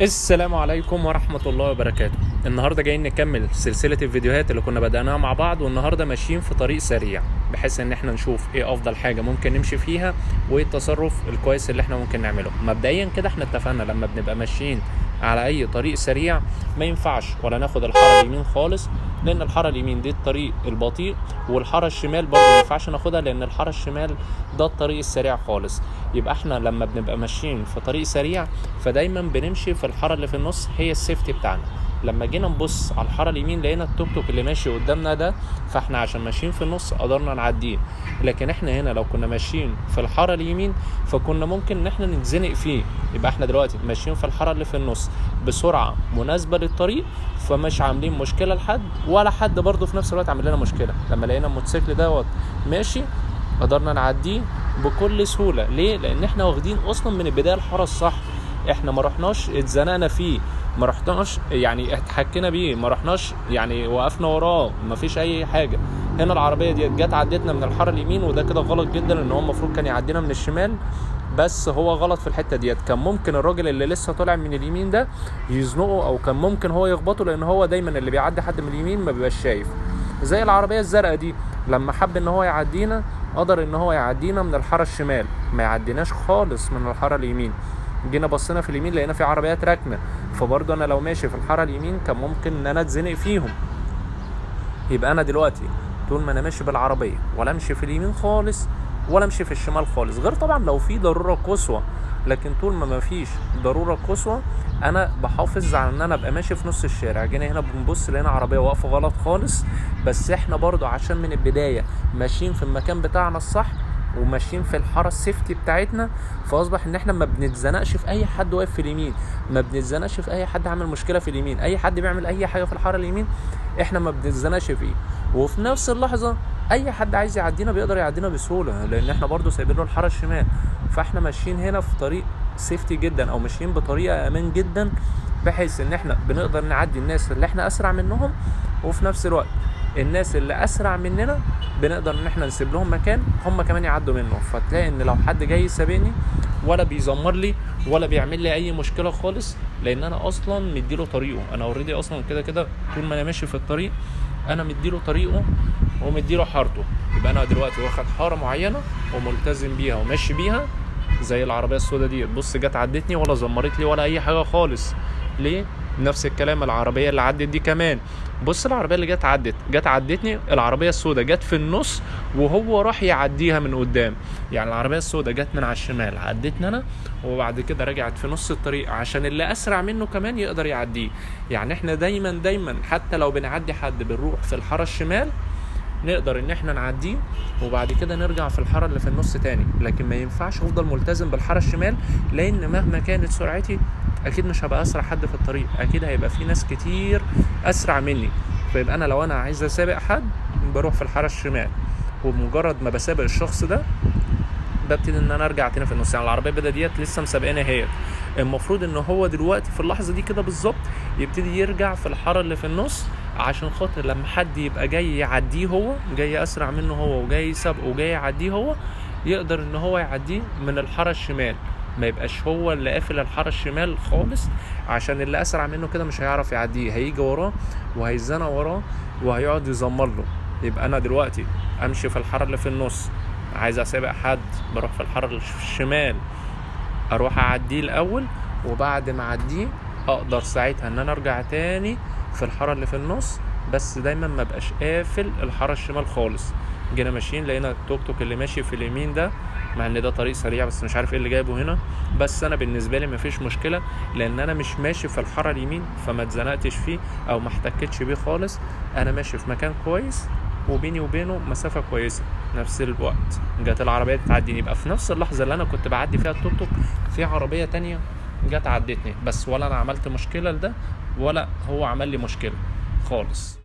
السلام عليكم ورحمة الله وبركاته. النهاردة جايين نكمل سلسلة الفيديوهات اللي كنا بدأناها مع بعض، والنهاردة ماشيين في طريق سريع بحيث ان احنا نشوف ايه افضل حاجة ممكن نمشي فيها وايه التصرف الكويس اللي احنا ممكن نعمله. مبدئيا كده احنا اتفقنا لما بنبقى ماشيين على اي طريق سريع ما ينفعش ولا ناخد الحارة اليمين خالص، لان الحارة اليمين دي الطريق البطيء، والحارة الشمال برضه ما ينفعش ناخدها لان الحارة الشمال ده الطريق السريع خالص. يبقى احنا لما بنبقى ماشيين في طريق سريع فدايما بنمشي في الحارة اللي في النص، هي السيفتي بتاعنا. لما جينا نبص على الحارة اليمين لقينا التوك توك اللي ماشي قدامنا ده، فاحنا عشان ماشيين في النص قدرنا نعديه. لكن احنا هنا لو كنا ماشيين في الحارة اليمين فكنا ممكن ان احنا نتزنق فيه. يبقى احنا دلوقتي ماشيين في الحارة اللي في النص بسرعة مناسبة للطريق، فمش عاملين مشكلة لحد ولا حد برضه في نفس الوقت عامل لنا مشكلة. لما لقينا الموتوسيكل دوت ماشي قدرنا نعديه بكل سهولة. ليه؟ لان احنا واخدين اصلا من البداية الحارة الصح، احنا ما رحناش اتزنقنا فيه، ما رحناش يعني اتحكينا بيه، ما رحناش يعني وقفنا وراه، ما فيش اي حاجة. هنا العربية دي جت عدتنا من الحارة اليمين، وده كده غلط جدا لان هو المفروض كان يعدينا من الشمال، بس هو غلط في الحتة ديت. كان ممكن الراجل اللي لسه طالع من اليمين ده يزنقه، او كان ممكن هو يخبطه، لان هو دايما اللي بيعدي حد من اليمين ما بيبقاش شايف. زي العربية الزرقاء دي لما حب ان هو يعدينا قدر ان هو يعدينا من الحارة الشمال، ما يعديناش خالص من الحارة اليمين. جينا بصينا في اليمين لقينا في عربيات راكنه، فبرضه انا لو ماشي في الحاره اليمين كان ممكن ان انا اتزنق فيهم. يبقى انا دلوقتي طول ما انا ماشي بالعربيه ولا امشي في اليمين خالص ولا امشي في الشمال خالص، غير طبعا لو في ضروره قصوى. لكن طول ما فيش ضروره قصوى انا بحافظ على ان انا ابقى ماشي في نص الشارع. جينا هنا بنبص لقينا عربيه واقفه غلط خالص، بس احنا برضه عشان من البدايه ماشيين في المكان بتاعنا الصح وماشيين في الحاره السيفتي بتاعتنا، فاصبح ان احنا ما بنتزنقش في اي حد واقف في اليمين، ما بنتزنقش في اي حد عامل مشكله في اليمين. اي حد بيعمل اي حاجه في الحاره اليمين احنا ما بنتزنقش فيه، وفي نفس اللحظه اي حد عايز يعدينا بيقدر يعدينا بسهوله، لان احنا برضو سايبين له الحاره الشمال. فاحنا ماشيين هنا في طريق سيفتي جدا، او ماشيين بطريقه امان جدا، بحيث ان احنا بنقدر نعدي الناس اللي احنا اسرع منهم، وفي نفس الوقت الناس اللي اسرع مننا بنقدر ان احنا نسيب لهم مكان هم كمان يعدوا منه. فتلاقي ان لو حد جاي سابقني ولا بيزمر لي ولا بيعمل لي اي مشكله خالص، لان انا اصلا مديله طريقه. انا اوريدي اصلا كده طول ما انا ماشي في الطريق انا مديله طريقه ومديله حارته. يبقى انا دلوقتي واخد حاره معينه وملتزم بيها وماشي بيها. زي العربيه السوداء دي، بص جت عدتني ولا زمرت لي ولا اي حاجه خالص. ليه؟ نفس الكلام العربيه اللي عدت دي كمان، بص العربيه اللي جت عدتني، العربيه السوداء جت في النص وهو راح يعديها من قدام. يعني العربيه السوداء جت من على الشمال عدتني انا، وبعد كده رجعت في نص الطريق عشان اللي اسرع منه كمان يقدر يعديه. يعني احنا دايما حتى لو بنعدي حد بنروح في الحاره الشمال نقدر ان احنا نعديه، وبعد كده نرجع في الحاره اللي في النص تاني. لكن ما ينفعش افضل ملتزم بالحاره الشمال، لان مهما كانت سرعتي اكيد مش هبقى اسرع حد في الطريق، اكيد هيبقى في ناس كتير اسرع مني. فيبقى انا لو انا عايز اسابق حد بروح في الحاره الشمال، وبمجرد ما بسابق الشخص ده ببتدي ان انا ارجع تاني في النص. يعني العربيه بدأ ديت لسه مسابقاني، هي المفروض ان هو دلوقتي في اللحظه دي كده بالظبط يبتدي يرجع في الحاره اللي في النص، عشان خاطر لما حد يبقى جاي يعديه، هو جاي اسرع منه هو وجاي يسابقه وجاي يعديه هو، يقدر ان هو يعديه من الحاره الشمال، ما يبقاش هو اللي قافل الحاره الشمال خالص، عشان اللي اسرع منه كده مش هيعرف يعديه، هيجي وراه وهيزنق وراه وهيقعد يزمر له. يبقى انا دلوقتي امشي في الحاره اللي في النص، عايز اسابق حد بروح في الحاره الشمال اروح اعديه الاول، وبعد ما اعديه اقدر ساعتها ان انا ارجع تاني في الحاره اللي في النص، بس دايما ما بقاش قافل الحاره الشمال خالص. جينا ماشيين لقينا التوك توك اللي ماشي في اليمين ده، مع ان ده طريق سريع بس مش عارف ايه اللي جايبه هنا، بس انا بالنسبه لي مفيش مشكله، لان انا مش ماشي في الحاره اليمين فما اتزنقتش فيه او ما احتكتش بيه خالص. انا ماشي في مكان كويس وبيني وبينه مسافه كويسه. نفس الوقت جت العربيه تعديني، يبقى في نفس اللحظه اللي انا كنت بعدي فيها التوك توك في عربيه تانية جت عدتني، بس ولا انا عملت مشكله لده ولا هو عمل لي مشكله خالص.